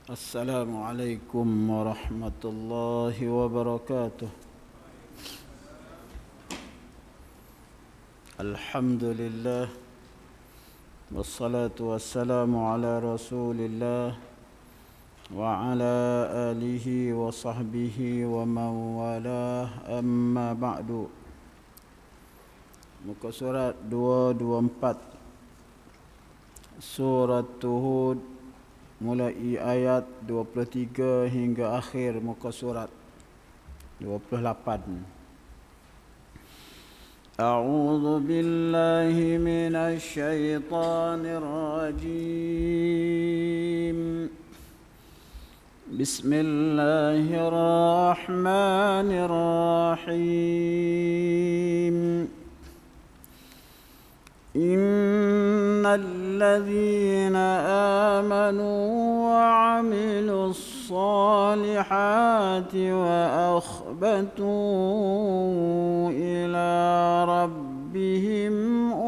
Assalamualaikum warahmatullahi wabarakatuh. Alhamdulillah, wassalatu wassalamu ala rasulillah wa ala alihi wa sahbihi wa man walah, amma ba'du. Muka surat 224 Surat Hud, mulai ayat 23 hingga akhir muka surat 28. A'udzu billahi minasy syaithanir rajim. Bismillahirrahmanirrahim. الذين آمنوا وعملوا الصالحات وأخبتوا إلى ربهم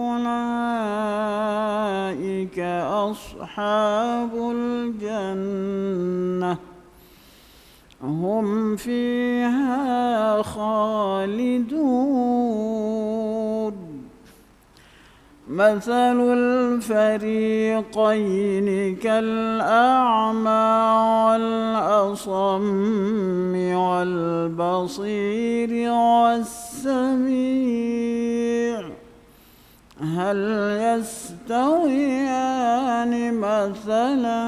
أولئك أصحاب الجنة هم فيها خالدون. مثل الفريقين كالأعمى والأصم والبصير والسميع هل يستويان مثلا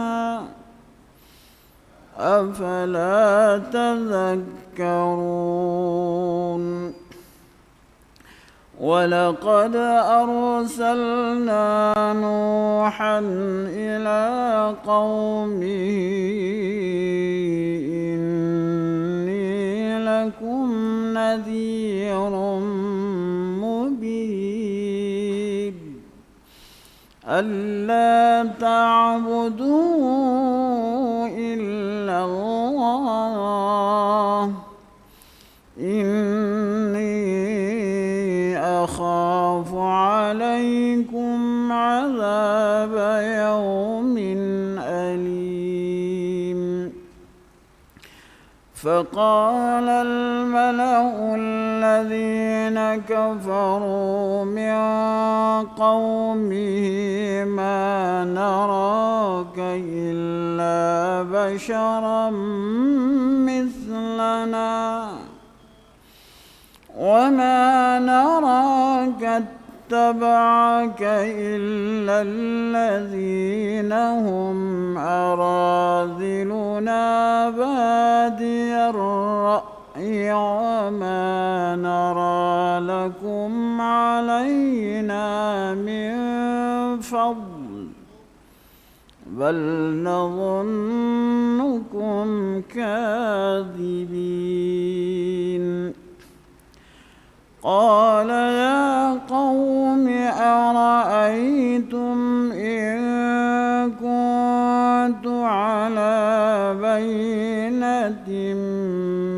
أفلا تذكرون. ولقد أرسلنا نوحا إلى قومه إني لكم نذير مبين ألا تعبدوا إلا الله أخاف عليكم عذاب يوم أليم. فقال الملأ الذين كفروا من قومه ما نراك إلا بشرا مثلنا وما نراك اتبعك إلا الذين هم أراذلنا بادي الرأي وما نرى لكم علينا من فضل بل نظنكم كاذبين. قال يا قوم أرأيتم إن كنت على بينة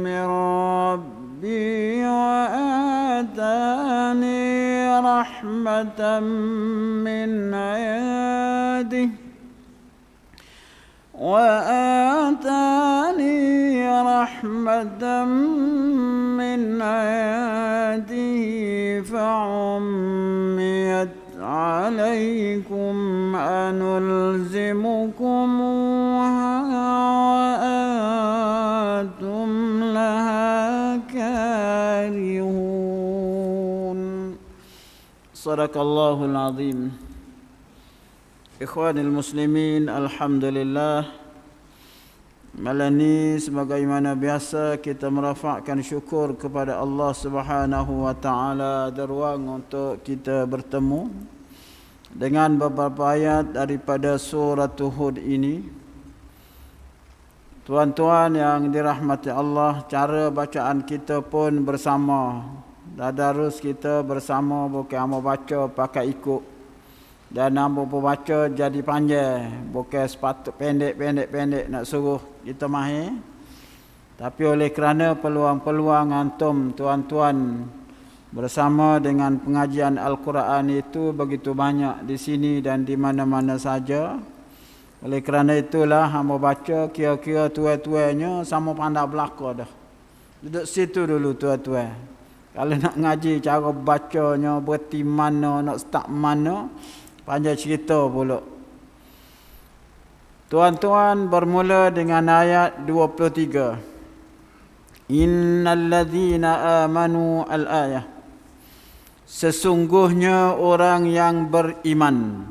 من ربي وآتاني رحمة من عنده فعميت عليكم أنلزمكموها وأنتم لها كارهون. صدق الله العظيم. Ikhwanil muslimin, alhamdulillah, malam ini sebagaimana biasa kita merafakkan syukur kepada Allah Subhanahu wa taala ada ruang untuk kita bertemu dengan beberapa ayat daripada surah Hud ini. Tuan-tuan yang dirahmati Allah, cara bacaan kita pun bersama. Tadarus kita bersama, bukan hamba baca pakai ikut. Dan hamba pembaca jadi panjang, bukan sepatut pendek nak suruh kita mahir. Tapi oleh kerana peluang-peluang antum tuan-tuan bersama dengan pengajian Al-Quran itu begitu banyak di sini dan di mana-mana saja, Oleh kerana itulah hamba baca kira-kira tuai-tuainya sama pandai belaka dah. Duduk situ dulu tuai-tuai. Kalau nak ngaji cara bacanya, berhenti mana, nak start mana, panjang cerita pula. Tuan-tuan, bermula dengan ayat 23. Innal ladzina amanu al-ayah. Sesungguhnya orang yang beriman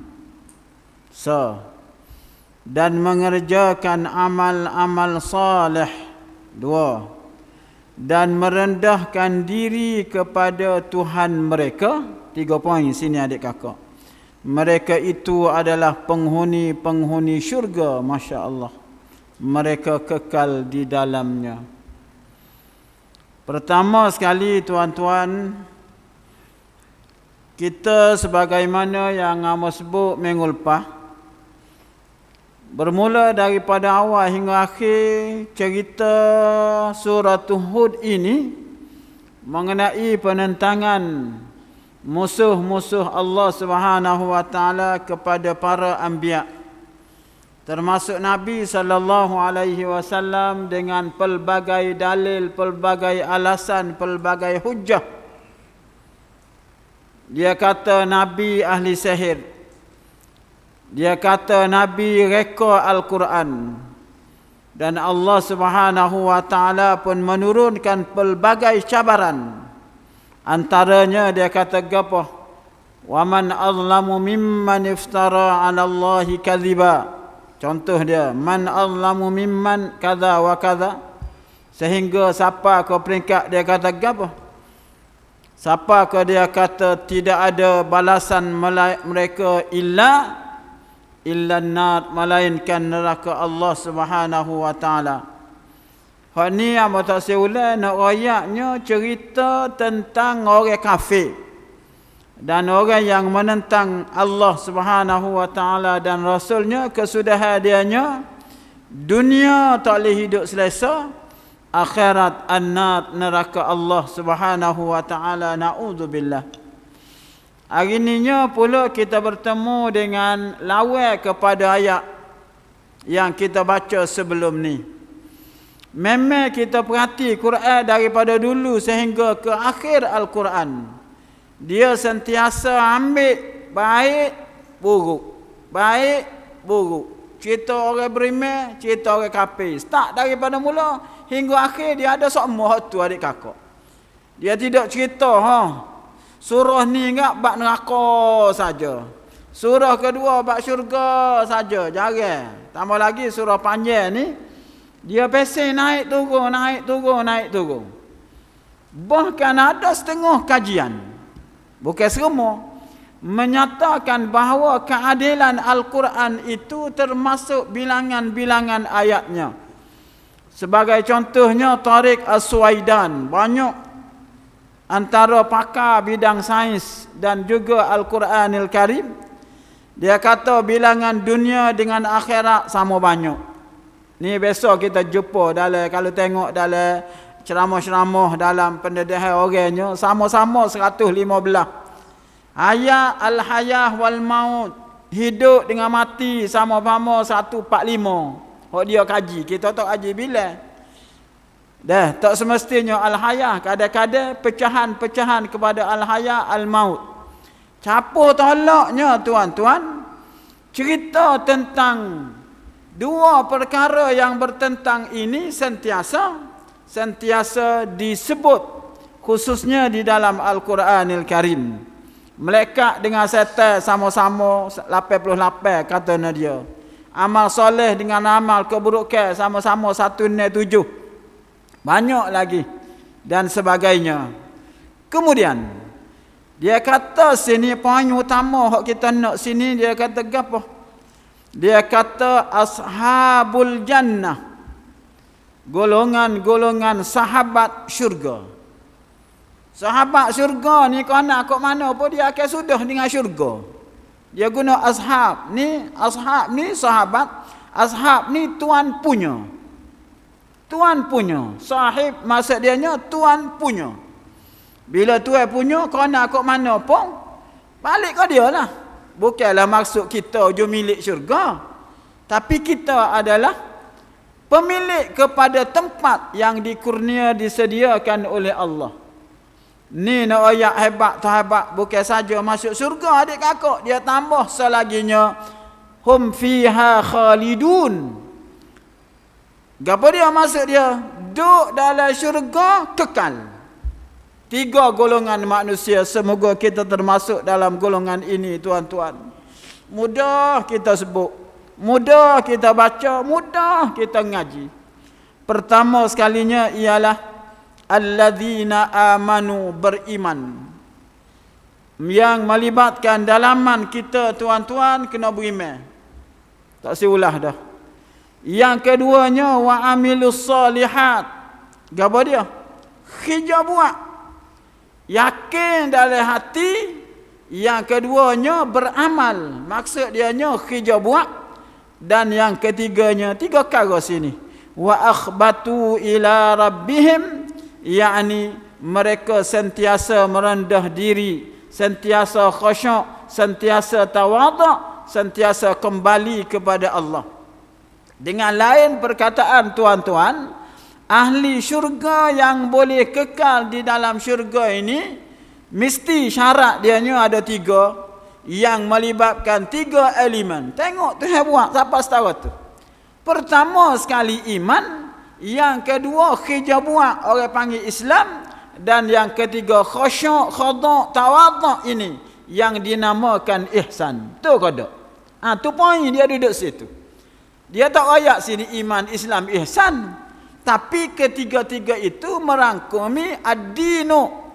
dan mengerjakan amal-amal saleh. 2. Dan merendahkan diri kepada Tuhan mereka. 3 poin sini adik kakak. Mereka itu adalah penghuni-penghuni syurga, Masya Allah. Mereka kekal di dalamnya. Pertama sekali tuan-tuan, kita sebagaimana yang amo sebut minggu lepas, bermula daripada awal hingga akhir cerita surah Hud ini mengenai penentangan musuh-musuh Allah Subhanahu wa taala kepada para anbiya, termasuk Nabi sallallahu alaihi wasallam dengan pelbagai dalil, pelbagai alasan, pelbagai hujah. Dia kata Nabi ahli sihir. Dia kata Nabi reka Al-Quran. Dan Allah Subhanahu wa taala pun menurunkan pelbagai cabaran. Antaranya dia kata gapo? Wa man azlamu mimman iftara 'ala Allahi kadhiba. Contoh dia, man azlamu mimman kadza wa kadza. Sehingga siapa ke peringkat dia kata gapo? Siapa ke dia kata tidak ada balasan mereka illa nar, melainkan neraka Allah Subhanahu wa taala. Hak ni apa tak seulai nak ayatnya cerita tentang orang kafir dan orang yang menentang Allah Subhanahu wa taala dan rasulnya. Kesudahan dianya dunia tak boleh hidup selesa, akhirat an-nar, neraka Allah Subhanahu wa taala. Naudzubillah. Hari ininya pula kita bertemu dengan lawan kepada ayat yang kita baca sebelum ni. Memang kita perhati Quran daripada dulu sehingga ke akhir Al-Quran, dia sentiasa ambil baik buruk, baik buruk. Cerita orang beriman, cerita orang kafir. Start daripada mula hingga akhir dia ada semua tu adik kakak. Dia tidak cerita surah ni enggak bab neraka saja. Surah kedua bab syurga saja, jarang. Tambah lagi surah panjang ni dia pesen naik turun, naik turun, naik turun. Bahkan ada setengah kajian, bukan semua, menyatakan bahawa keadilan Al-Quran itu termasuk bilangan-bilangan ayatnya. Sebagai contohnya Tariq As-Suwaidan, banyak antara pakar bidang sains dan juga Al-Quranil Karim, dia kata bilangan dunia dengan akhirat sama banyak. Ni besok kita jumpa dalam, kalau tengok dalam ceramah-ceramah dalam pendidikan orangnya, sama-sama 115. Ayat al-hayah wal maut, hidup dengan mati sama-sama 145. Hak dia kaji, kita tak kaji bila. Dah, tak semestinya al-hayah, kadang-kadang pecahan-pecahan kepada al-hayah al-maut. Capur tolaknya tuan-tuan, cerita tentang dua perkara yang bertentang ini sentiasa disebut, khususnya di dalam Al-Quranil Karim. Malaikat dengan setan sama-sama 88 katanya dia. Amal soleh dengan amal keburukan sama-sama 107. Banyak lagi dan sebagainya. Kemudian dia kata sini poin utama hak kita nak sini, dia kata gapo? Dia kata ashabul jannah, golongan-golongan sahabat syurga. Sahabat syurga ni kau nak kok mana pun dia akan sudah dengan syurga. Dia guna ashab ni sahabat, ashab ni tuan punya. Tuan punya. Sahib maksud dianya tuan punya. Bila tuan punya kau nak kok mana pun balik ke dia lah. Bukanlah maksud kita je milik syurga. Tapi kita adalah pemilik kepada tempat yang dikurnia disediakan oleh Allah. Ni nak ayat hebat tu hebat, bukan saja masuk surga adik kakak, dia tambah selaginya hum fiha khalidun. Gapo dia maksud dia? Duduk dalam syurga kekal. 3 golongan manusia, semoga kita termasuk dalam golongan ini tuan-tuan. Mudah kita sebut, mudah kita baca, mudah kita ngaji. Pertama sekalinya ialah alladzina amanu, beriman. Yang melibatkan dalaman kita tuan-tuan kena beriman. Tak siulah dah. Yang keduanya wa amilus solihat. Gapo dia? Khija buat. Yakin dalam hati. Yang keduanya beramal. Maksud dianya khija buat. Dan yang ketiganya 3 perkara sini. Wa akhbatu ila rabbihim, yakni mereka sentiasa merendah diri, sentiasa khusyuk, sentiasa tawaduk, sentiasa kembali kepada Allah. Dengan lain perkataan tuan-tuan, ahli syurga yang boleh kekal di dalam syurga ini mesti syarat dianya ada 3 yang melibatkan 3 elemen. Tengok Tuhan buat siapa setara tu. Pertama sekali iman, yang kedua khija buat, orang panggil Islam, dan yang ketiga khusyuk, khadu', tawaduk, ini yang dinamakan ihsan. Tu kada. Tu poin dia duduk situ. Dia tak ayat sini iman, Islam, ihsan, tapi ketiga-tiga itu merangkumi ad-dinu.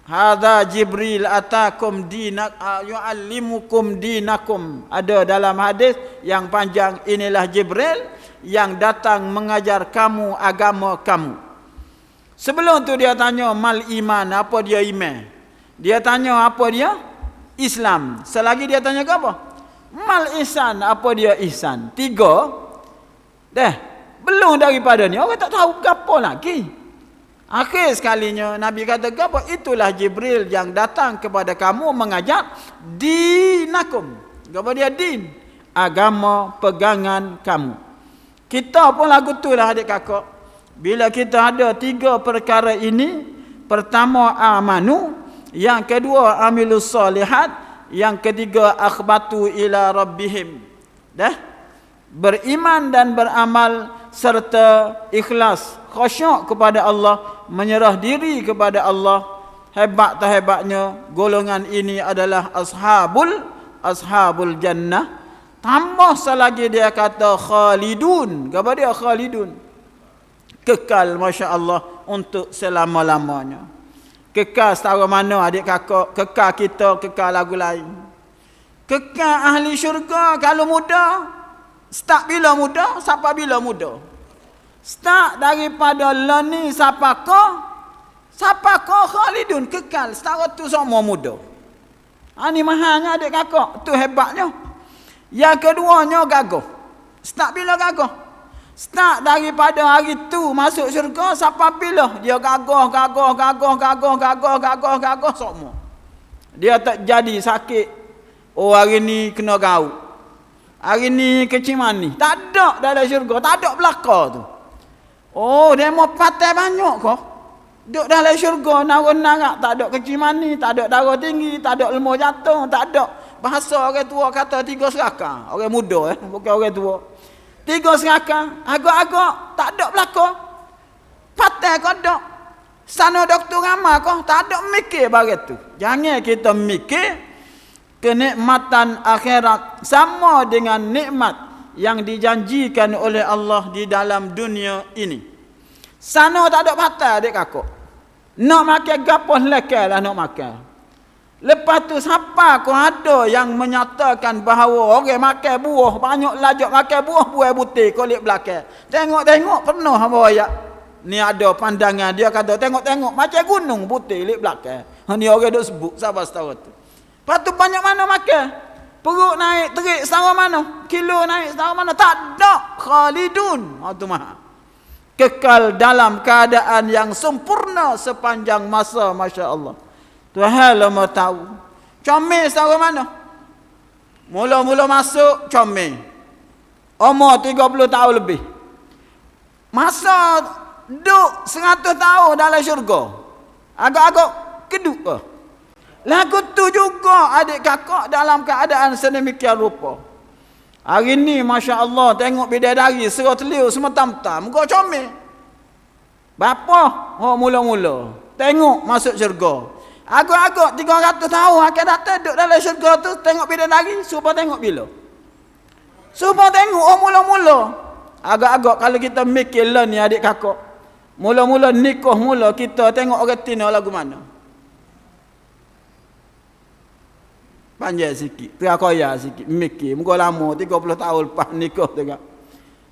Hadza Jibril atakum dinak yu'allimukum dinakum. Ada dalam hadis yang panjang, inilah Jibril yang datang mengajar kamu agama kamu. Sebelum tu dia tanya mal iman, apa dia iman? Dia tanya apa dia? Islam. Selagi dia tanya ke apa? Mal ihsan, apa dia ihsan? 3. Dah, belum daripada ni orang tak tahu apa lagi. Akhir sekalinya Nabi kata apa? Itulah Jibril yang datang kepada kamu mengajar dinakum. Apa dia din? Agama pegangan kamu. Kita pun lagu tu lah adik kakak. Bila kita ada 3 perkara ini, pertama amanu, yang kedua amilus solihat, yang ketiga akhbatu ila rabbihim. Dah? Beriman dan beramal serta ikhlas, khusyuk kepada Allah, menyerah diri kepada Allah. Hebat tak hebatnya golongan ini adalah ashabul jannah. Tambah selagi dia kata khalidun. Apa dia khalidun? Kekal, Masya Allah, untuk selama-lamanya. Kekal setara mana adik kakak? Kekal kita, kekal lagu lain. Kekal ahli syurga kalau muda, start bila muda, sampai bila muda. Start daripada lani sapaka khalidun, kekal setara tu semua muda. Ini mahalnya adik kakak, tu hebatnya. Yang keduanya gagah. Start bila gagah? Start daripada hari tu masuk syurga sampai bila dia gagah semua. Dia tak jadi sakit. Oh hari ni kena gaut. Hari ni kecimani. Tak ada dalam syurga, tak ada belaka tu. Oh, dia mau patai banyak kau. Duduk dalam syurga, narak-narak, tak ada kecimani, tak ada darah tinggi, tak ada ilmu jatuh, tak ada. Bahasa orang tua kata 3 serakah. Orang muda, bukan orang tua. 3 serakah, agak-agak, tak ada belaka. Patai kau ada. Sana doktor ramah kau, tak ada mikir barat tu. Jangan kita mikir kenikmatan akhirat sama dengan nikmat yang dijanjikan oleh Allah di dalam dunia ini. Sana tak ada patah adik kakak. Nak makan gapo lekallah nak makan. Lepas tu siapa kau ada yang menyatakan bahawa orang makan buah banyak lajak makan buah butir kulit belakang. Tengok pernah apa ayat. Ni ada pandangan dia kata tengok macam gunung putih kulit belakang. Ni orang duk sebut sabar setara tu. Lepas tu banyak mana makan? Perut naik terik setara mana? Kilo naik setara mana? Tak ada. Khalidun. Tu maha. Kekal dalam keadaan yang sempurna sepanjang masa, Masya Allah. Tuhan lama tahu. Comel setara mana? Mula-mula masuk comel. Umur 30 tahun lebih. Masa duduk 100 tahun dalam syurga. Agak-agak keduk ke. Lagu tu juga adik kakak dalam keadaan sedemikian rupa. Hari ni Masya Allah tengok bidadari serah teliuk semua tam-tam. Muka comel. Bapa? Oh mula-mula. Tengok masuk syurga. Agak-agak 300 tahun akan datang duduk dalam syurga tu. Tengok bidadari. Supaya tengok bila? Supaya tengok oh mula-mula. Agak-agak kalau kita mikir lah ni adik kakak. Mula-mula nikah mula kita tengok orang tina lagu mana. Panjang sikit. Terakoya sikit. Mikir. Muka lama 30 tahun lepas nikah tu kan.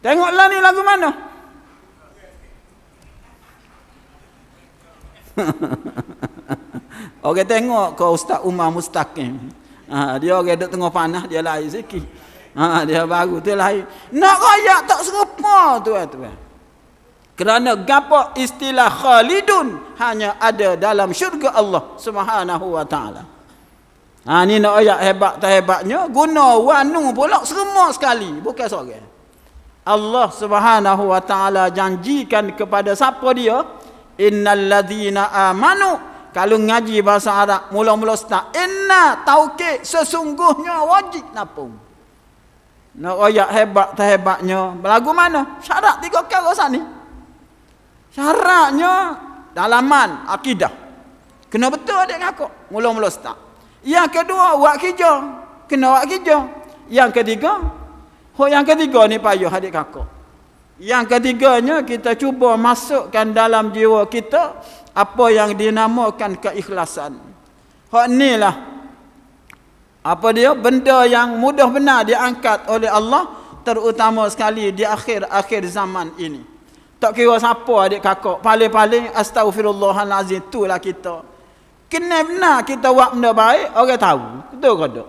Tengoklah ni lagu mana. Orang tengok ke Ustaz Umar Mustaqim. Dia orang duduk tengah panah. Dia lain sikit. Dia baru tu lain. Nak rayak tak serupa tuan-tuan. Kerana gapo istilah khalidun hanya ada dalam syurga Allah Subhanahu wa taala. Ni nak ayat hebat tak hebatnya guna wanu pula semua sekali bukan seorang. Allah Subhanahu wa taala janjikan kepada siapa dia? Innal ladzina amanu. Kalau ngaji bahasa Arab mula-mula start inna taukid sesungguhnya wajib napung. Nak ayat hebat tak hebatnya berlagu mana? Syarat 3 perkara sani. Syaratnya dalaman akidah. Kena betul adik kakak. Mula-mula start. Yang kedua buat kerja. Kena buat kerja. Yang ketiga ni payah adik kakak. Yang ketiganya kita cuba masukkan dalam jiwa kita apa yang dinamakan keikhlasan. Hak ni lah apa dia benda yang mudah benar diangkat oleh Allah terutama sekali di akhir zaman ini. Tak kira siapa adik kakak, paling-paling astagfirullahalazim itulah kita. Kena benar kita buat benda baik, orang tahu. Betul ke tak?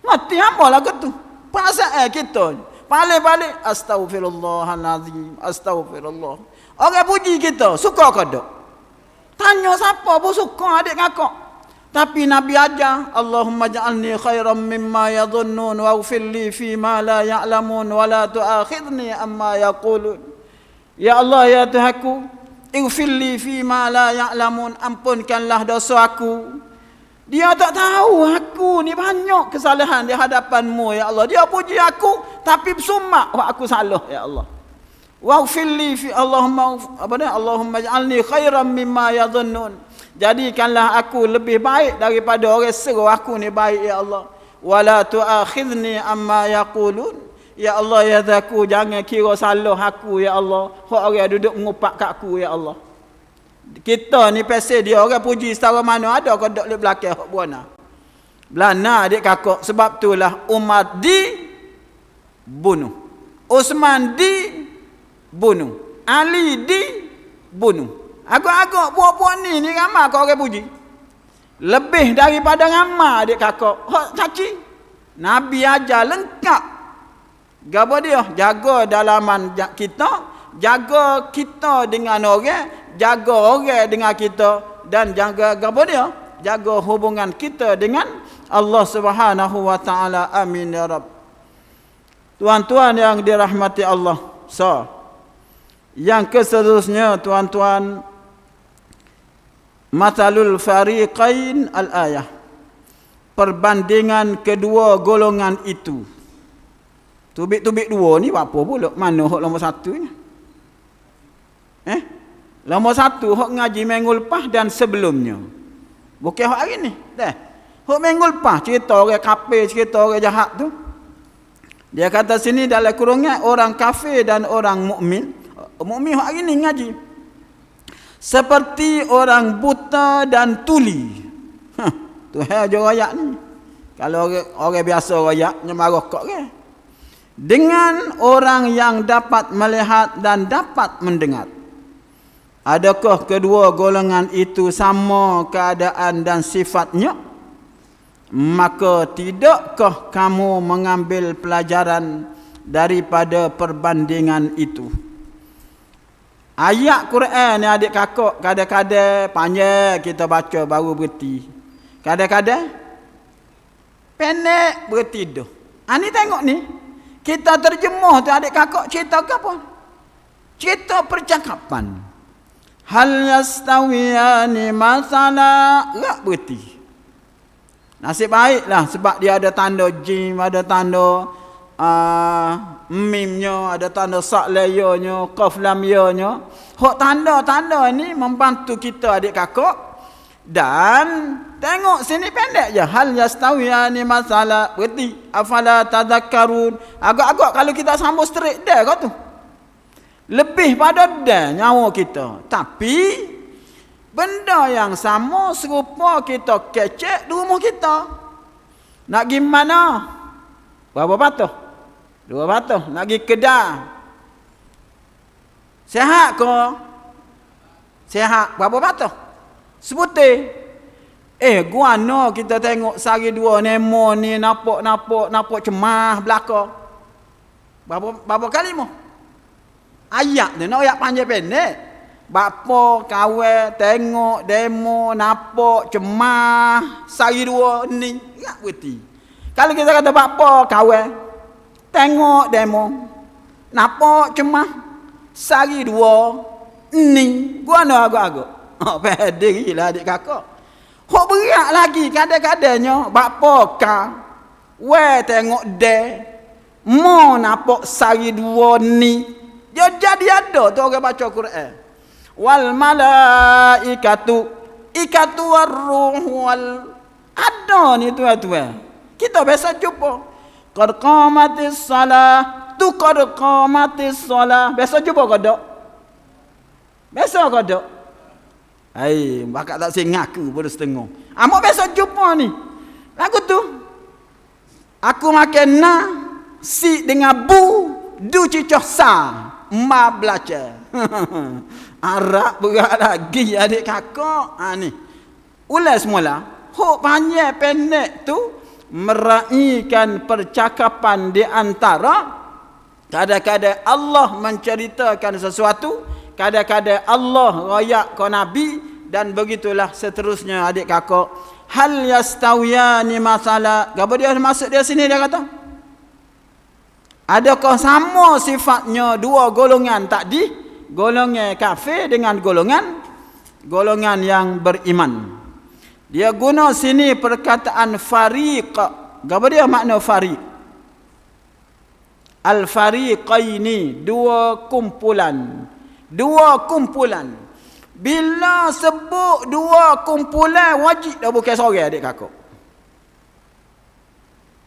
Mati apalah ke tu? Perasaan kita. Paling-paling astagfirullahalazim, astagfirullah. Orang puji kita, suka ke tak? Tanya siapa pun suka adik kakak. Tapi Nabi ajar, Allahumma ja'alni khairan mimma yadhunnun waghfir li fi ma la ya'lamun wa la tu'akhidni amma yaqulun. Ya Allah ya Tuhanku, ighfir li fi ma la ya'lamun, ampunkanlah dosa aku. Dia tak tahu aku ni banyak kesalahan di hadapan-Mu ya Allah. Dia puji aku tapi bersumak aku salah ya Allah. Waghfir li fi Allahumma ja'alni khairan mimma yadhunnun. Jadikanlah aku lebih baik daripada orang seru aku ni baik ya Allah. Wala tu'akhidni amma yaqulun. Ya Allah ya Zaku, jangan kira salah aku ya Allah. Hak orang duduk mengupak kat aku ya Allah. Kita ni pasal dia orang puji setara mana ada kau duduk di belakang hak buana. Belana adik kakak, sebab itulah Umar dibunuh. Osman dibunuh. Ali dibunuh. Agak-agak buat-buat ni ramai kau orang puji. Lebih daripada ramai adik kakak. Hak caci. Nabi ajar lengkap. Gapa dia? Jaga dalaman kita. Jaga kita dengan orang. Jaga orang dengan kita. Dan jaga gapa dia? Jaga hubungan kita dengan Allah Subhanahu wa taala. Amin ya Rabb. Tuan-tuan yang dirahmati Allah. Yang seterusnya tuan-tuan, Mathalul fariqain al-ayah. Perbandingan kedua golongan itu. Tubik-tubik dua ni apa pula? Mana hak nombor satu ni? Nombor satu hak ngaji minggu lepas dan sebelumnya. Bukan hak hari ni. Dah. Hak minggu lepas cerita orang kafir, cerita orang jahat tu. Dia kata sini dalam kurungan orang kafir dan orang mukmin. Mukmin hak hari ni ngaji. Seperti orang buta dan tuli. Tu aja royak ni. Kalau orang biasa royaknya marah kok ke. Dengan orang yang dapat melihat dan dapat mendengar. Adakah kedua golongan itu sama keadaan dan sifatnya? Maka tidakkah kamu mengambil pelajaran daripada perbandingan itu? Ayat Quran ni adik kakak kadang-kadang panjang kita baca baru berhenti. Kadang-kadang pendek berhenti dah. Ni tengok ni. Kita terjemuh tu adik kakak cerita ke apa? Cerita percakapan. Hal yastawiyani masala, tak berhenti. Nasib baiklah sebab dia ada tanda jim, ada tanda mimnya, ada tanda saklayanya, qaf lam ya-nya. Hak tanda-tanda ni membantu kita adik kakak. Dan tengok sini pendek je. Hal yastawiyani masala, berhenti. Afala tadhakkarun. Agak-agak kalau kita sambung straight dah kau tu. Lebih pada dah nyawa kita. Tapi benda yang sama serupa kita kecek di rumah kita. Nak pergi mana? Berapa batuh? 2 batuh. Nak pergi Kedah. Sihat ke? Sihat. Berapa batuh? Sebutir. Guana kita tengok sehari 2 nemo ni nampak cemah belakang. Berapa kali mu? Ayat tu nak ayat panjang pendek. Bapa kawan tengok demo nampak cemah sehari 2 ni ingat berhenti. Kalau kita kata bapa kawan tengok demo nampak cemah sehari 2 ni guana agak-agak. Pederilah adik kakak. Hok berat lagi kadang-kadangnya bapa ka tengok de mo nampak sehari 2 ni. Dia jadi ada tu orang baca Quran. Wal malaikatu ikatu warruh wal ada ni tuan-tuan. Kita biasa jumpa qad qamatis salah tu qad qamatis salah. Biasa jumpa ke tak? Biasa ke tak? Hai, bakal tak saya ngaku pada setengah. Amak biasa jumpa ni. Lagu tu. Aku makan si dengan bu du cicah sa. Ma belajar. Arab berat lagi adik kakak. Ni. Ulas semula. Hok panjang pendek tu meraihkan percakapan di antara kadang-kadang Allah menceritakan sesuatu, kadang-kadang Allah royak ke Nabi dan begitulah seterusnya adik kakak. Hal yastawiyani masala. Apa dia masuk dia sini dia kata? Adakah sama sifatnya 2 golongan tadi? Golongan kafir dengan golongan yang beriman. Dia guna sini perkataan fariq. Apa dia makna fariq? Al-fariqaini, 2 kumpulan. 2 kumpulan. Bila sebut 2 kumpulan wajib dah bukan seorang adik kakak.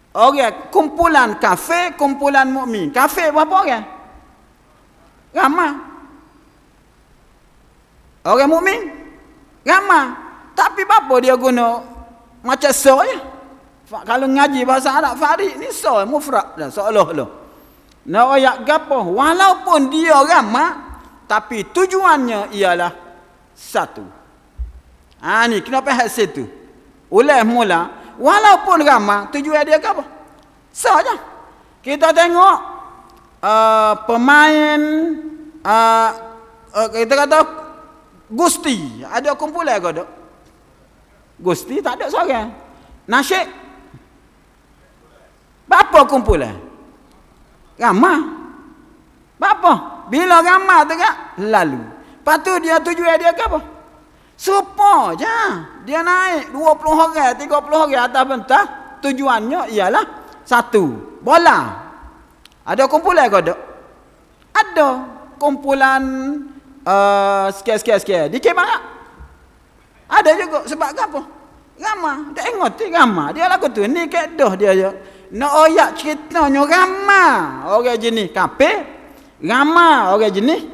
Orang kumpulan kafir, kumpulan mukmin. Kafir berapa orang? Ramai. Orang mukmin ramai. Tapi apa dia guna macam so je. Kalau ngaji bahasa Arab fariq ni so mufrad dah seolah-olah. Nak ayat gapo? Walaupun dia ramai tapi tujuannya ialah satu. Ni kenapa hal situ? Ulah mula walaupun ramai, tujuan dia apa? Saja. Kita tengok pemain kita kata Gusti, ada kumpulan ke tak? Gusti tak ada seorang. Nasyid berapa kumpulan? Ramai. Berapa? Bila ramai tu kan lalu. Lepas tu dia tujuan dia ke apa? Serupa je. Dia naik 20 orang, 30 orang atas pentas. Tujuannya ialah satu. Bola. Ada kumpulan ke tak? Ada. Kumpulan sikit-sikit. Dikit banyak. Ada juga. Sebab apa? Ramah. Dia ingat ramah. Dia lagu tu. Ni kedah dia je. Nak oyak ceritanya ramah. Orang jenis kafir. Ramah orang jenis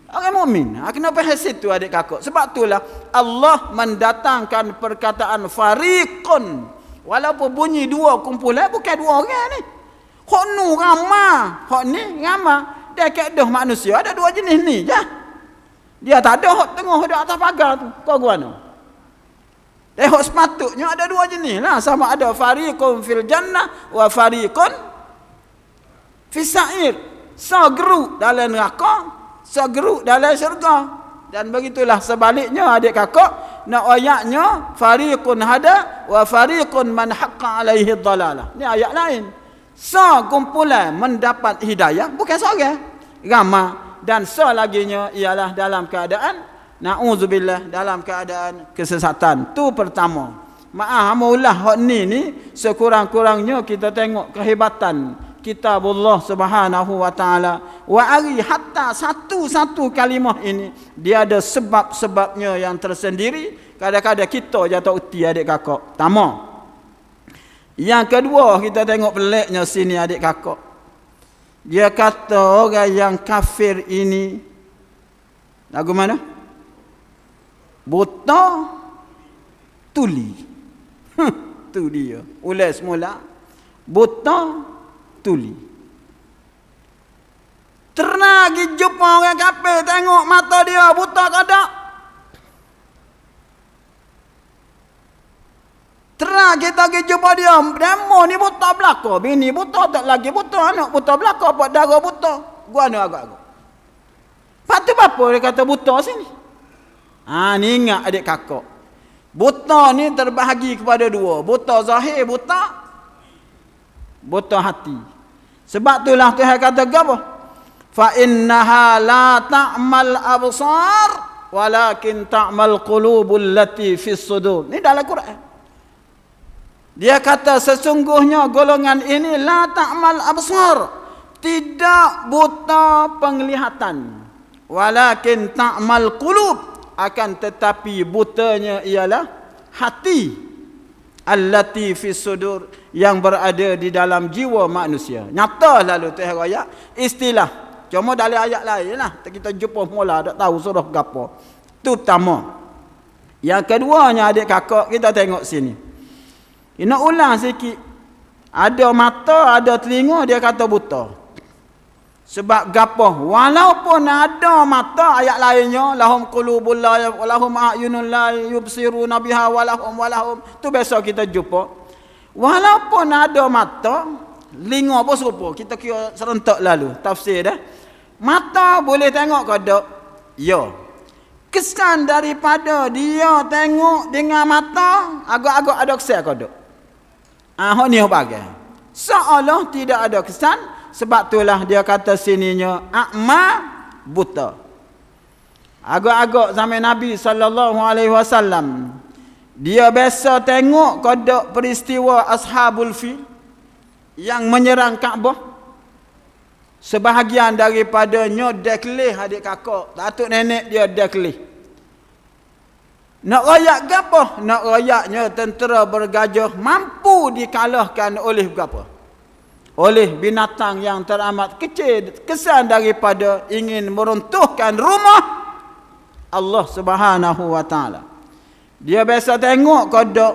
orang mukmin. Kenapa hasil tu adik kakak? Sebab itulah Allah mendatangkan perkataan fariqun. Walaupun bunyi 2 kumpulan bukan 2 orang ni. Hak nu ramah, hak ni ramah. Dia kedah manusia ada 2 jenis ni je. Dia tak ada hak tengah ada atas pagar tu. Kau guna. Dia hak sepatutnya ada 2 jenis lah. Sama ada fariqun fil jannah wa fariqun fis sa'ir. Segeruk dalam neraka, segeruk dalam syurga. Dan begitulah sebaliknya adik kakak, nak ayatnya fariqun hada wa fariqun man haqqa alaihi dhalalah. Ni ayat lain. Sekumpulan mendapat hidayah, bukan seorang, ramai. Dan selaginya ialah dalam keadaan na'udzubillah, dalam keadaan kesesatan. Tu pertama. Maaf maulah hak ni sekurang-kurangnya kita tengok kehebatan kitabullah subhanahu wa ta'ala. Wa ari hatta satu-satu kalimah ini dia ada sebab-sebabnya yang tersendiri. Kadang-kadang kita jatuh uti adik kakak. Pertama. Yang kedua kita tengok peliknya sini adik kakak. Dia kata orang yang kafir ini lagu mana? Buta tuli. Tu dia. Ulai semula. Buta tuli. Ternak pergi jumpa orang kafir, tengok mata dia buta ke tak? Terang kita pergi jumpa dia, demo ni buta belaka, bini buta tak lagi buta, anak buta belaka, buat darah buta. Gua ni agak-agak. Lepas tu apa dia kata buta sini? Ni ingat adik kakak. Buta ni terbahagi kepada dua. Buta zahir, buta hati. Sebab itulah Tuhan kata apa? Fa innaha la ta'mal absar walakin ta'mal qulubul lati fis sudur. Ni dalam Quran. Dia kata sesungguhnya golongan ini la ta'mal absar, tidak buta penglihatan, walakin ta'mal qulub, akan tetapi butanya ialah hati, allati fis sudur, yang berada di dalam jiwa manusia. Nyata lalu Tuhan raya istilah, cuma dalam ayat lain lah kita jumpa mula tak tahu surah gapo. Itu pertama. Yang keduanya adik kakak, kita tengok sini. Ini ulang sikit. Ada mata, ada telinga, dia kata buta. Sebab gapo? Walaupun ada mata, ayat lainnya lahum qulubul la lahum a'yunun la yubsiruna biha walahum. Tu biasa kita jumpa. Walaupun ada mata, telinga pun serupa. Kita kira serentak lalu tafsir dah. Mata boleh tengok ke tak? Ya. Kesan daripada dia tengok dengan mata, agak-agak ada kesan ke tak? Hak ni bagai. Seolah tidak ada kesan, sebab itulah dia kata sininya a'ma, buta. Agak-agak zaman Nabi sallallahu alaihi wasallam, dia biasa tengok kodok peristiwa Ashabul Fil yang menyerang Kaabah. Sebahagian daripadanya dekleh adik kakak, datuk nenek dia dekleh. Nak rayak gapo? Nak rayaknya tentera bergajah mampu dikalahkan oleh gapo? Oleh binatang yang teramat kecil, kesan daripada ingin meruntuhkan rumah Allah Subhanahu wa taala. Dia biasa tengok kodok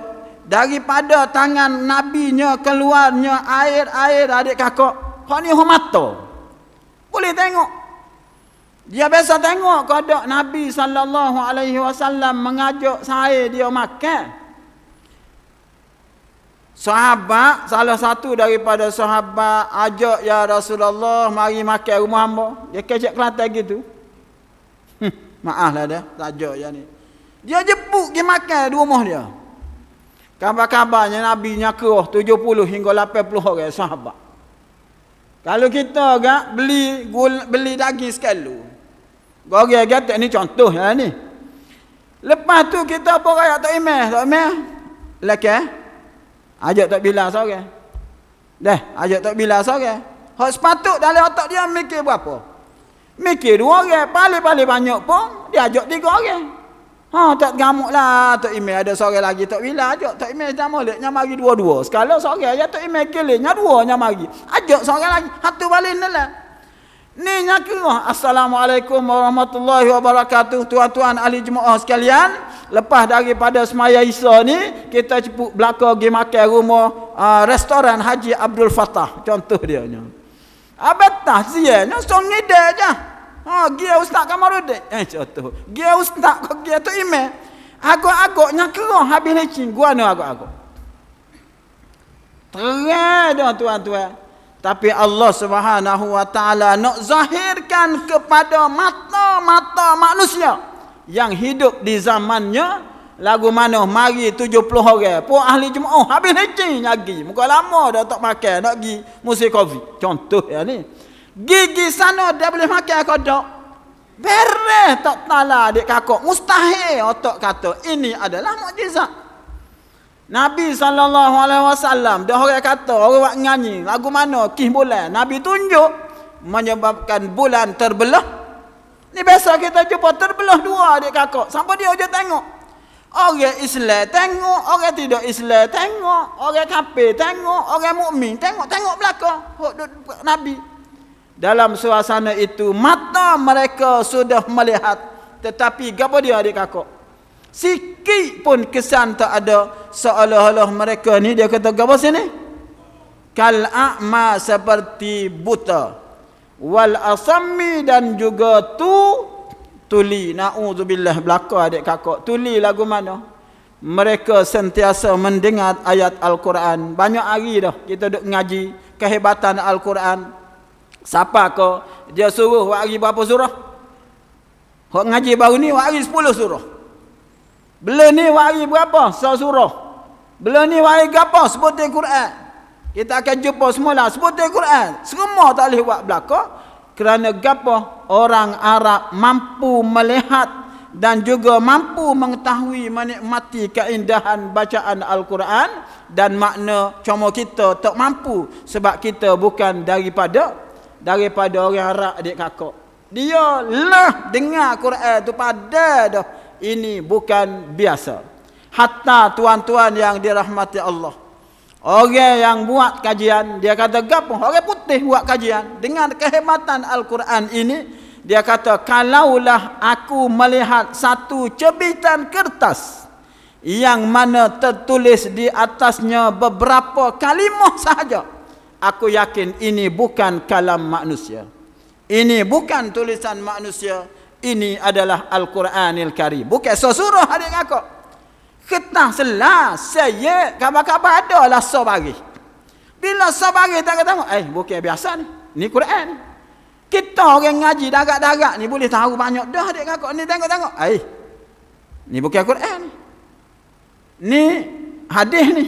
daripada tangan nabinya keluarnya air-air adik kakak. Hak ni mata. Boleh tengok. Dia biasa tengok kodok Nabi sallallahu alaihi wasallam mengajak saya dia makan. Sahabat, salah satu daripada sahabat ajak, ya Rasulullah mari makan rumah hamba. Dia kecek Kelantan gitu. Maaflah dah, tajuk je ni. Dia jemput pergi makan di rumah dia. Kabar-kabarnya Nabi nyakuh 70 hingga 80 orang sahabat. Kalau kita agak beli daging sekali. Goreng gatak ni contoh ya ni. Lepas tu kita apa rakyat tak imeh. Lelaki ajak tak bila seorang. Dah, ajak tak bila seorang. Hak sepatut dalam otak dia mikir berapa? Mikir 2 orang, paling-paling banyak pun dia ajak 3 orang. Tak gamuk lah tak imeh ada seorang lagi tak bila ajak tak imeh dah molek nya mari 2-2. Sekala seorang ajak tak imeh kelenya 2 nya mari. Ajak seorang lagi, satu balik nelah. Ni nyakirah. Assalamualaikum warahmatullahi wabarakatuh. Tuan-tuan ahli jemaah sekalian, lepas daripada semaya Isya ni kita cepuk belakang pergi makan rumah restoran Haji Abdul Fattah, contoh dia nya. Abetah sianya song ngide je. Dia ustaz Kamarudin. Contoh. Dia ustaz kok dia tu imam. Agak-agak nyakirah habis lecing gua ni agak-agak. Terang dah tuan-tuan. Tapi Allah Subhanahu wa taala nak zahirkan kepada mata-mata manusia yang hidup di zamannya, lagu mana mari 70 orang pun ahli jemaah habis lecing lagi muka lama dah tak makan nak pergi musim Covid contoh ya ni gigi sana dia boleh makan kodok beres tak tala adik kakak mustahil otak kata ini adalah mukjizat Nabi SAW dah orang kata orang buat nyanyi lagu mana kih bulan Nabi tunjuk menyebabkan bulan terbelah. Ni biasa kita jumpa terbelah dua adik kakak. Sampai dia je tengok. Orang Islam tengok, orang tidak Islam tengok, orang kafir tengok, orang mukmin tengok belakang Nabi. Dalam suasana itu mata mereka sudah melihat, tetapi gapo dia adik kakak? Sikit pun kesan tak ada, seolah-olah mereka ni dia kata gapo sini? Kal a'ma seperti buta. Wal asammi dan juga tuli. Na'udzubillah belaka adik kakak. Tuli lagu mana? Mereka sentiasa mendengar ayat Al-Quran. Banyak hari dah kita duk ngaji kehebatan Al-Quran. Siapa ko dia suruh hari berapa surah? Hak ngaji baru ni hari 10 surah. Belum ni hari berapa? 1 surah. Belum ni hari berapa? Sebutin Quran. Kita akan jumpa semula sebutin Quran. Semua tak boleh buat belaka. Kerana gapo? Orang Arab mampu melihat dan juga mampu mengetahui menikmati keindahan bacaan Al-Quran dan makna cuma kita tak mampu sebab kita bukan daripada orang Arab adik kakak. Dia lah dengar Quran tu pada dah. Ini bukan biasa. Hatta tuan-tuan yang dirahmati Allah. Orang yang buat kajian, dia kata gapo? Orang putih buat kajian dengan kehebatan Al-Quran ini, dia kata kalaulah aku melihat satu cebitan kertas yang mana tertulis di atasnya beberapa kalimah sahaja, aku yakin ini bukan kalam manusia. Ini bukan tulisan manusia, ini adalah Al-Quranil Karim. Bukan sesurah adik kakak. Ketah selas saya kabar-kabar ada lah sabari. Bila sabari tak kata bukan biasa ni Quran ni. Kita orang ngaji darat-darat ni boleh tahu banyak dah adik kakak ni tengok-tengok. Ni bukan Quran ni. Ni hadis ni.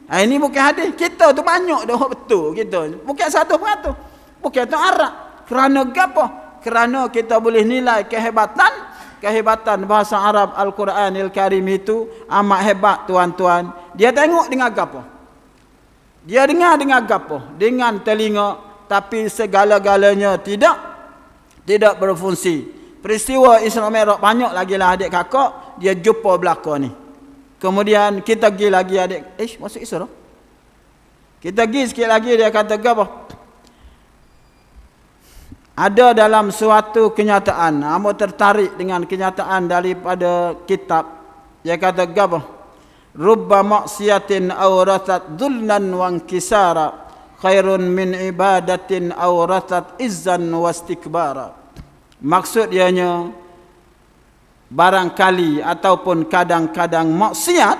Ini bukan hadis. Kita tu banyak dah betul kita ni. Bukan 100%. Bukan tu Arab. Kerana gapo? Kerana kita boleh nilai kehebatan bahasa Arab Al-Quranil Karim itu amat hebat tuan-tuan. Dia tengok dengan gapo? Dia dengar dengan gapo? Dengan telinga, tapi segala-galanya tidak berfungsi. Peristiwa Isra Mi'raj banyak lagi lah adik kakak, dia jumpa belaka ni. Kemudian kita pergi lagi adik, masuk Isra. Kita pergi sikit lagi dia kata gapo? Ada dalam suatu kenyataan, amo tertarik dengan kenyataan daripada kitab. Dia kata gapo? Rubba maksiatin awrathat dhullan wa inkisara khairun min ibadatin awrathat izzan wa istikbara. Maksud dianya barangkali ataupun kadang-kadang maksiat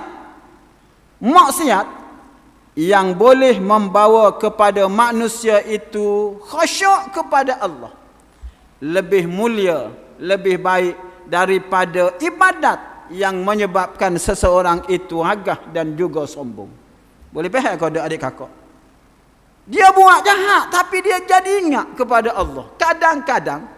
yang boleh membawa kepada manusia itu khusyuk kepada Allah lebih mulia, lebih baik daripada ibadat yang menyebabkan seseorang itu agah dan juga sombong. Boleh faham kau adik kakak? Dia buat jahat tapi dia jadi ingat kepada Allah. Kadang-kadang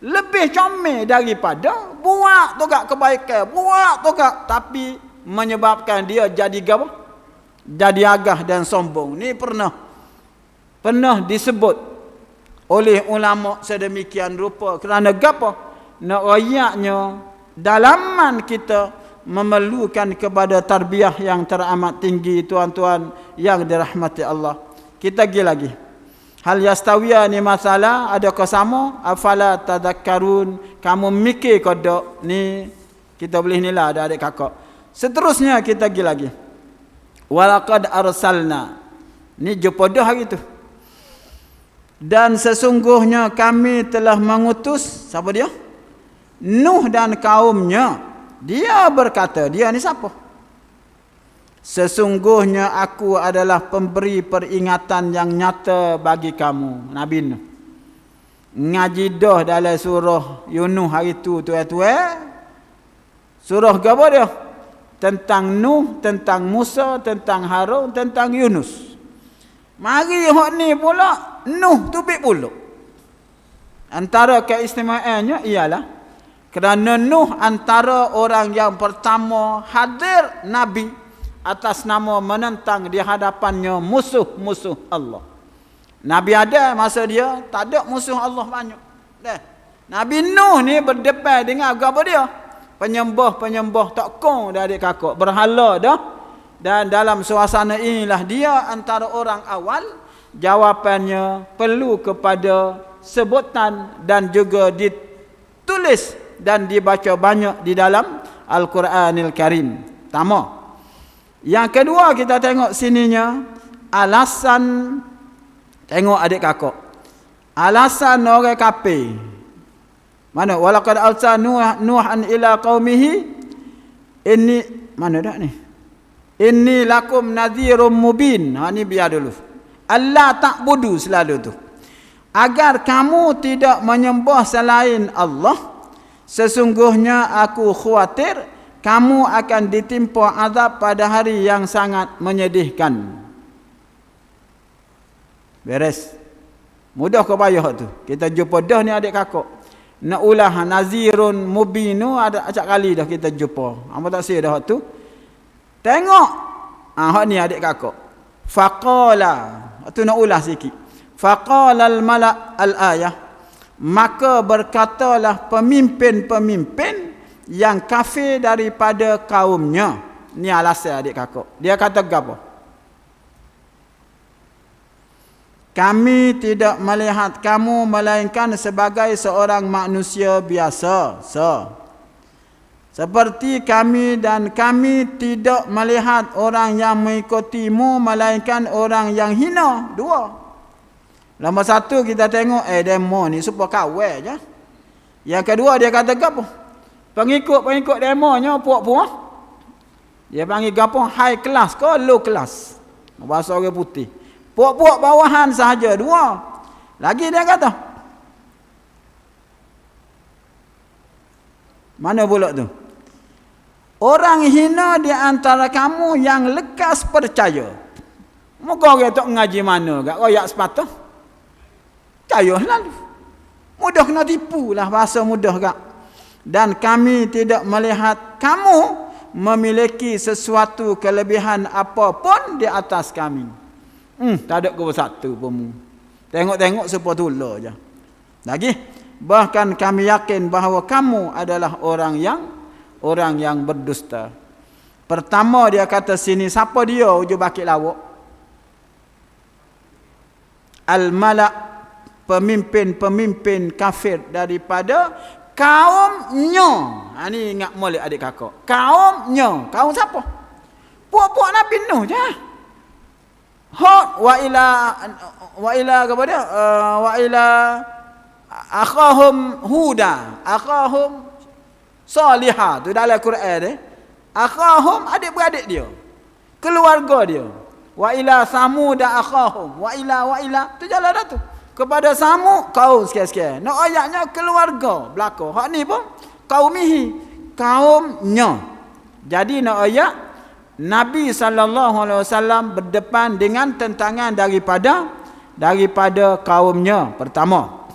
lebih comel daripada buat tokak kebaikan, buat tokak tapi menyebabkan dia jadi gapo? Jadi agah dan sombong. Ni pernah disebut oleh ulama sedemikian rupa. Kerana gapo? Nak ayatnya dalaman kita memerlukan kepada tarbiyah yang teramat tinggi tuan-tuan yang dirahmati Allah. Kita pergi lagi. Hal yastawiya ni masalah adakah sama? Afala tadhakkarun? Kamu mikir kodok ni kita boleh nilai ada adik kakak. Seterusnya kita pergi lagi. Walaqad arsalna. Ni jumpa dah hari tu. Dan sesungguhnya kami telah mengutus siapa dia? Nuh dan kaumnya. Dia berkata, dia ni siapa? Sesungguhnya aku adalah pemberi peringatan yang nyata bagi kamu, Nabi Nuh. Ngaji dah dalam surah Yunus hari tu tuan-tuan. Surah apa dia? tentang Nuh, tentang Musa, tentang Harun, tentang Yunus. Mari hak ni pula Nuh tu bik pula. Antara keistimewaannya ialah kerana Nuh antara orang yang pertama hadir Nabi atas nama menentang di hadapannya musuh-musuh Allah. Nabi ada masa dia, tak ada musuh Allah banyak. Dah. Nabi Nuh ni berdepan dengan apa dia? Penyembah-penyembah tokong dah adik kakak, berhala dah. Dan dalam suasana inilah dia antara orang awal, jawapannya perlu kepada sebutan dan juga ditulis dan dibaca banyak di dalam Al-Quranil Karim. Pertama. Yang kedua kita tengok sininya alasan, tengok adik kakak, alasan orang kafir. Mana? Walaqad arsalna Nuhan ila qaumihi inni, mana dak ni? Inni lakum nadhirum mubin. Ha ni biar dulu. Allah ta'budu selalu tu. Agar kamu tidak menyembah selain Allah, sesungguhnya aku khawatir kamu akan ditimpa azab pada hari yang sangat menyedihkan. Beres. Mudah ke payah tu? Kita jumpa dah ni adik kakak. Nak ulah nazirun mubinu ada acak kali dah kita jumpa. Apa tak sia dah tu? Tengok. Hak ni adik kakak. Faqala. Tu nak ulah sikit. Faqala al-mala' al-ayah. Maka berkatalah pemimpin-pemimpin yang kafir daripada kaumnya. Ni alasan adik kakak. Dia kata apa? Kami tidak melihat kamu melainkan sebagai seorang manusia biasa. Seperti kami, dan kami tidak melihat orang yang mengikutimu melainkan orang yang hina. Dua. Nombor satu kita tengok demo ni supaya kawal je. Yang kedua dia kata apa? Pengikut-pengikut demonya puak-puak. Dia panggil apa? High class ke low class? Bahasa orang putih. Puak-puak bawahan sahaja dua. Lagi dia kata. Mana pula tu? Orang hina di antara kamu yang lekas percaya. Muka orang tak ngaji mana gak royak sepatah. Percaya lalu. Mudah kena tipu lah bahasa mudah gak. Dan kami tidak melihat kamu memiliki sesuatu kelebihan apapun di atas kami. Tak ada kau satu pun. Tengok-tengok supaya tula je. Lagi, bahkan kami yakin bahawa kamu adalah orang yang berdusta. Pertama dia kata sini, siapa dia hujung bakit lawak? Al-mala', pemimpin-pemimpin kafir daripada kaumnya. Ni ingat molek adik kakak. Kaumnya. Kaum siapa? Puak-puak Nabi Nuh je. Hud wa ila kepada wa ila akhahum huda, akhahum salihah tu dalam Quran dia. Akhahum adik-beradik dia, keluarga dia. Wa ila samud akhahum, wa ila tu jalan dah tu. Kepada Samud kaum sikit-sikit. Nak ayatnya keluarga belaka. Hak ni pun qaumihi, kaumnya. Jadi nak ayat Nabi SAW berdepan dengan tentangan daripada kaumnya pertama.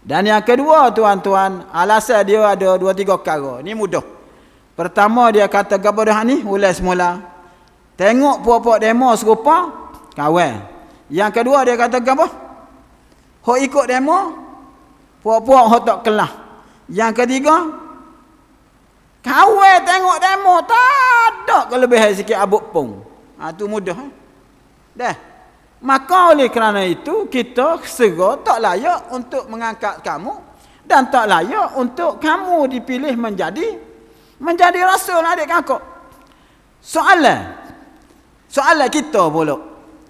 Dan yang kedua tuan-tuan, alasan dia ada 2-3 perkara. Ni mudah. Pertama dia kata apa dah ni? Ulai semula. Tengok puak-puak demo serupa, kawan. Yang kedua dia kata apa? Hok ikut demo, puak-puak hok tak kelah. Yang ketiga, kawan tengok demo tak ada kelebihan sikit abuk pun. Tu mudah. Dah. Maka oleh kerana itu kita segera tak layak untuk mengangkat kamu dan tak layak untuk kamu dipilih menjadi rasul adik kakak. Soalan kita pula.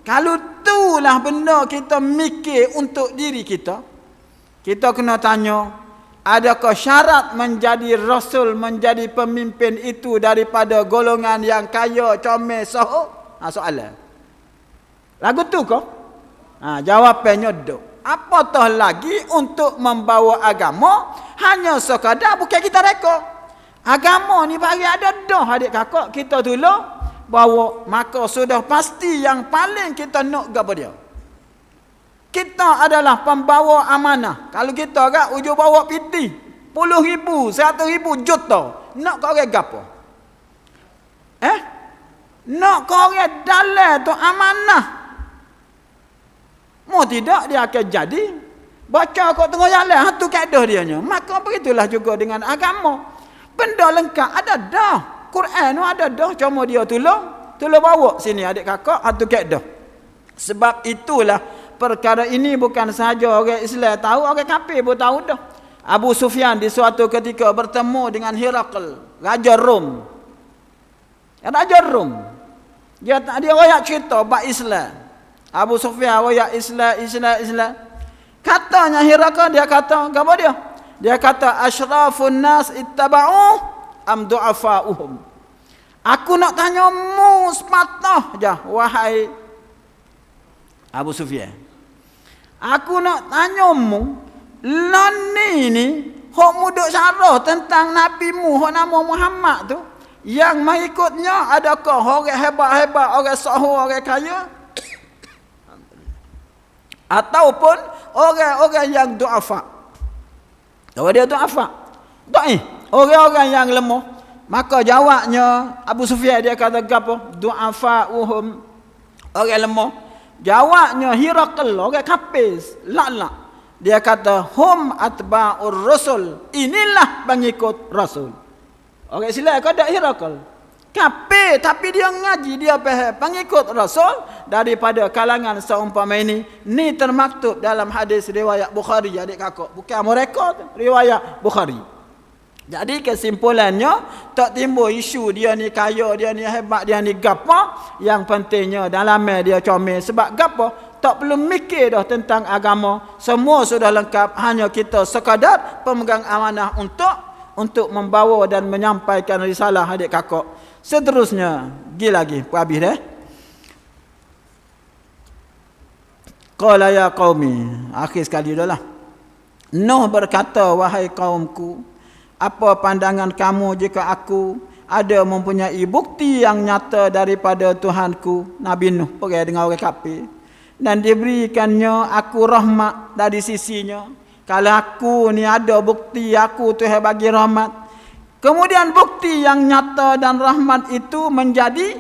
Kalau itulah benda kita mikir untuk diri kita, kita kena tanya, adakah syarat menjadi rasul, menjadi pemimpin itu daripada golongan yang kaya, comel, sahuk? Soalan. Lagu tu kau? Jawapannya duk. Apatah lagi untuk membawa agama hanya sekadar bukan kita reka. Agama ni bagi ada dah adik kakak kita tolong bawa, maka sudah pasti yang paling kita nak gapo dia. Kita adalah pembawa amanah. Kalau kita agak ujung bawa piti 10,000, 100,000 juta, nak kau orang gapo? Nak kau orang dalal tu amanah. Mau tidak dia akan jadi. Baca kau tengah jalan, hatu kaedah dia nya. Maka begitulah juga dengan agama. Benda lengkap ada dah. Quran tu ada dah, cuma dia tolong bawa sini adik kakak hatu kaedah. Sebab itulah perkara ini bukan sahaja orang Islam tahu, orang kafir pun tahu dah. Abu Sufyan di suatu ketika bertemu dengan Herakl, raja Rom. Raja Rom. Dia royak cerita bab Islam. Abu Sufyan royak Islam. Katanya Herakl, dia kata, apa dia? Dia kata asyrafun nas ittaba'u am du'afa'uhum. Aku nak tanya mu sepatah je, wahai Abu Sufyan. Aku nak tanya mu, lani ni hok muduk syarah tentang nabi mu hok nama Muhammad tu, yang mengikutnya adakah orang hebat-hebat, orang sahur, orang kaya, ataupun orang-orang yang du'afa. Kalau dia du'afa, orang-orang yang lemah. Maka jawabnya Abu Sufyan, dia kata apa? Du'afa'uhum, orang lemah. Jawabnya Herakl, orang kafir, lak-lak. Dia kata hum atba'ur rasul, inilah pengikut rasul. Orang Islam kata Herakl kafir, tapi dia ngaji, dia faham pengikut rasul daripada kalangan seumpama ini. Ni termaktub dalam hadis riwayat Bukhari adik kakak, bukan mereka tu, riwayat Bukhari. Jadi kesimpulannya tak timbul isu dia ni kaya, dia ni hebat, dia ni gapa. Yang pentingnya dalam dia comel. Sebab gapa? Tak perlu mikir dah tentang agama. Semua sudah lengkap, hanya kita sekadar pemegang amanah untuk membawa dan menyampaikan risalah adik kakak. Seterusnya, pergi lagi, habis dah. Qala ya qaumi, akhir sekali dah lah. Nuh berkata, wahai kaumku, apa pandangan kamu jika aku ada mempunyai bukti yang nyata daripada Tuhanku? Nabi Nuh pergi dengan orang kafir, dan diberikannya aku rahmat dari sisinya. Kalau aku ni ada bukti, aku Tuhan bagi rahmat. Kemudian bukti yang nyata dan rahmat itu menjadi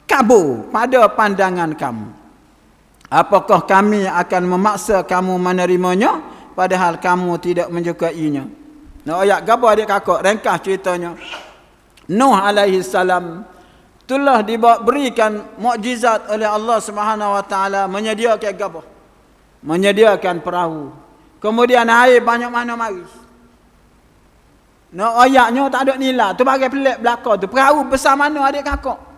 kabur pada pandangan kamu. Apakah kami akan memaksa kamu menerimanya padahal kamu tidak menyukainya? Nah, ayat gapo adik kakak, ringkas ceritanya. Nuh alaihi salam telah diberikan mukjizat oleh Allah Subhanahu wa taala, menyediakan gapo? Menyediakan perahu. Kemudian air banyak mana mari. Nah, ayatnya tak ada nilai. Tu bagai pelik belaka tu. Perahu besar mana adik kakak?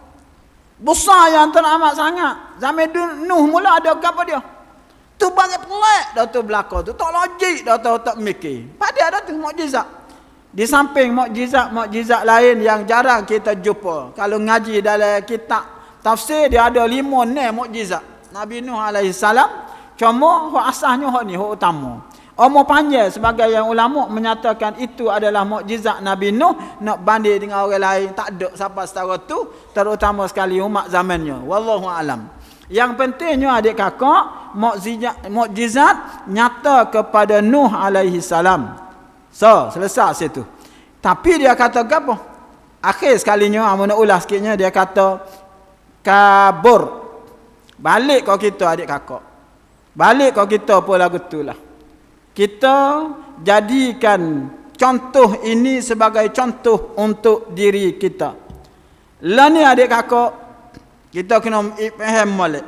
Besar yang teramat sangat. Zaman Nuh mula ada apa dia? Tu bagi pelik dah tu belaka tu. Tak logik dah tu, tak mikir. Padahal dah tu mukjizat. Di samping mukjizat lain yang jarang kita jumpa. Kalau ngaji dalam kitab tafsir, dia ada 5 mukjizat Nabi Nuh alaihi salam. Cuma hak asasnya hak ni, hak utama. Omong panjang sebagai yang ulama menyatakan itu adalah mukjizat Nabi Nuh. Nak banding dengan orang lain tak ada siapa setara tu, terutama sekali umat zamannya. Wallahu alam. Yang pentingnya adik kakak, mukjizat nyata kepada Nuh alaihi salam. So, selesai situ. Tapi dia kata apa? Akhir sekalinya, amun nak ulas sikitnya, dia kata kabur. Balik kau kita adik kakak. Balik kau kita pun lagu tu lah. Kita jadikan contoh ini sebagai contoh untuk diri kita. Lah ni adik kakak, kita kena faham balik.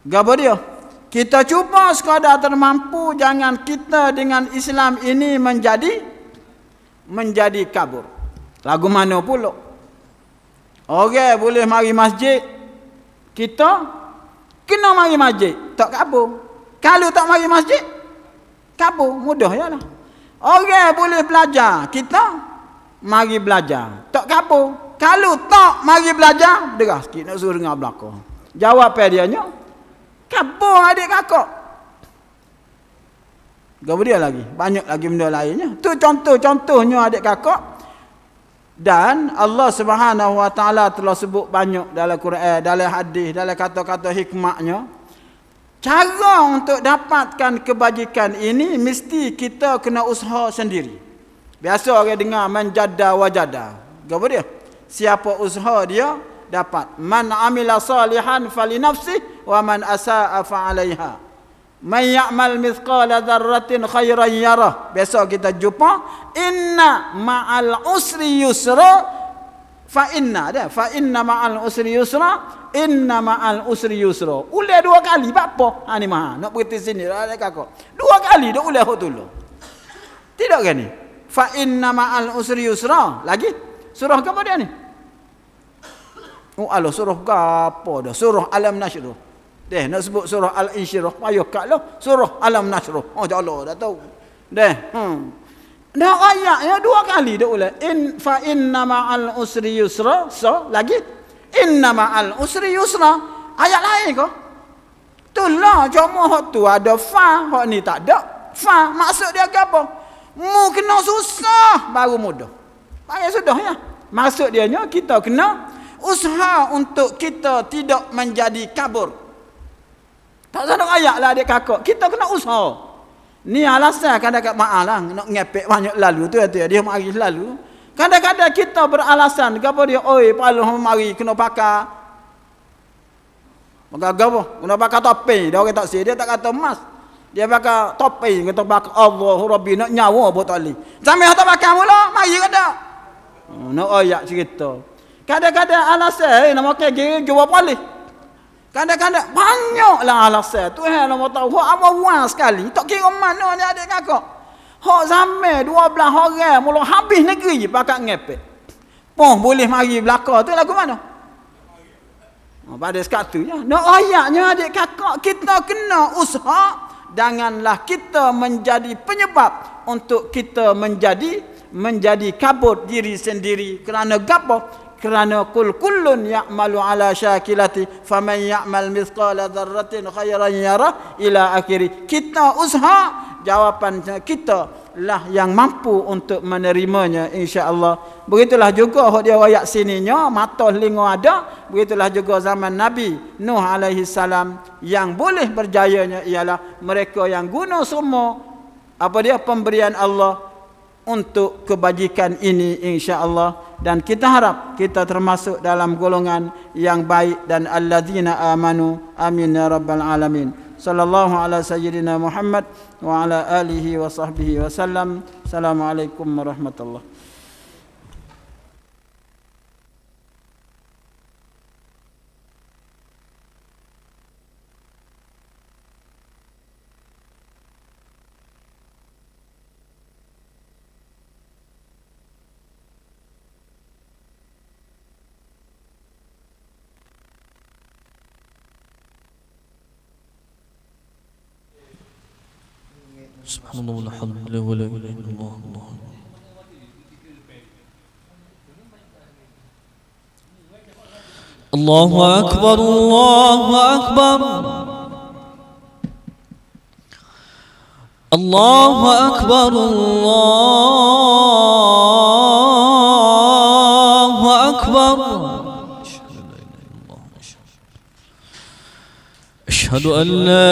Gapo dia? Kita cuba sekadar termampu, jangan kita dengan Islam ini menjadi kabur. Lagu mana pula? Orang boleh mari masjid, kita kena mari masjid, tak kabur. Kalau tak mari masjid, kabur, mudah ya lah. Orang boleh belajar, kita mari belajar, tak kabur. Kalau tak mari belajar, derah sikit nak suruh dengar belakang. Jawab dia nya, kabur adik kakak. Kemudian lagi, banyak lagi benda lainnya. Tu contoh-contohnya adik kakak. Dan Allah Subhanahu Wa Taala telah sebut banyak dalam Quran, dalam hadis, dalam kata-kata hikmahnya. Cara untuk dapatkan kebajikan ini mesti kita kena usaha sendiri. Biasa orang dengar manjada wajada. Apa dia? Siapa usaha dia dapat. Man amila salihan fali nafsi wa man asaa fa 'alaiha. Man ya'mal mithqala dzarratin khairan yarah. Biasa kita jumpa inna ma'al usri yusra fa inna ma'al usri yusra inna ma'al usri yusra. Ulah dua kali apa? Ha ni mah nak berhenti sini ada kakak. Dua kali dak ulah dulu. Tidak kan ni? Fa inna ma'al usri yusra. Lagi surah apa dia ni? Oh Allah, surah apa dah? Surah Alam Nashrah. Nak sebut surah Al-Insyirah, payah kat lah. Surah Alam Nashrah. Oh Allah dah tahu. Dah ayatnya dua kali dah ulah. Fa inna ma'al usri yusra. So lagi inna ma'al usri yusra. Ayat lain ke? Itulah cuma hak tu ada fa, hak ni tak ada. Fa maksud dia apa? Mu kena susah baru mudah. Payah sudah ya. Maksud dia nya kita kena usaha untuk kita tidak menjadi kabur. Tak ada ayat lah adik kakak. Kita kena usaha. Ni alasan kadang-kadang maaf lah. Nak ngepek banyak lalu tu. Dia mari lalu. Kadang-kadang kita beralasan. Kenapa dia? Oi, paling mari kena pakai. Maka apa? Kena pakai topi. Dia orang tak sih. Dia tak kata emas. Dia pakai topi. Kata pakai Allahu Rabbi. Nak nyawa pun tak boleh. Sampai tak pakai mula. Mari kata. Nak ayat cerita. Kadang-kadang alasan. Nak pakai gigi jawab boleh. Kadang-kadang banyaklah alasan. Tuhan nama tahu. Hak awal sekali. Tak kira mana ni adik kakak. Hak sampai 12 orang mula habis negeri pakat ngepek. Pun boleh mari belakang tu lagu mana? Pada sekatu ya. Nak ayatnya adik kakak. Kita kena usaha. Janganlah kita menjadi penyebab untuk kita menjadi kabur diri sendiri. Kerana gapo? Kerana kullun ya'malu ala syakilati faman ya'mal mithqala dzarratin khairan yarah ila akhiri. Kita usaha, jawapan kita lah yang mampu untuk menerimanya insya-Allah. Begitulah juga hak dia ayat sininya mata telinga ada. Begitulah juga zaman Nabi Nuh alaihi salam yang boleh berjayanya ialah mereka yang guna semua apa dia pemberian Allah untuk kebajikan ini insya-Allah. Dan kita harap kita termasuk dalam golongan yang baik dan alladzina amanu amin ya rabbal alamin. Sallallahu ala sayyidina Muhammad wa ala alihi wa sahbihi wasallam. Assalamualaikum warahmatullahi. Subhanallah walhamdulillah wa la ilaha illallah. Allahu akbar, Allahu akbar. Allahu akbar, Allahu akbar. Ashhadu an la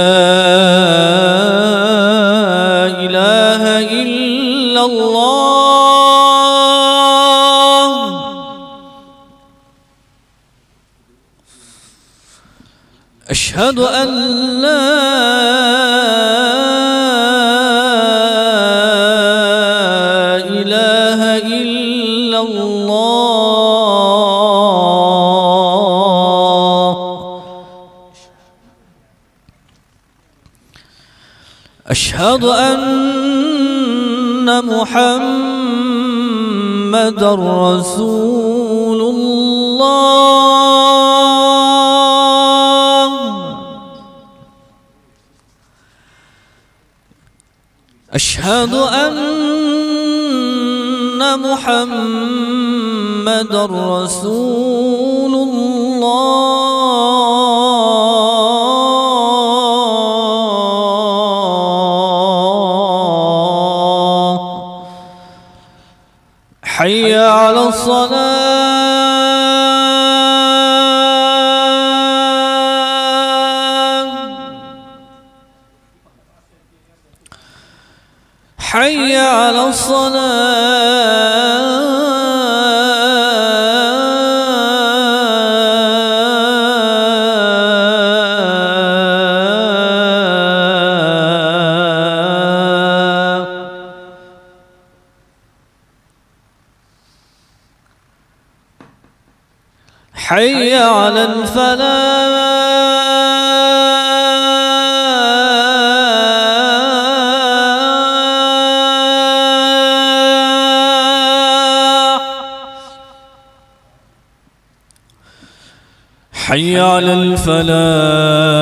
ilaha illallah. Ashhadu an la ilaha illallah. Ashhadu anna Muhammadar Rasulullah. Ashhadu anna Muhammadar Rasulullah. حي على الصلاة حي على الصلاة حي على الفلاح حي على الفلاح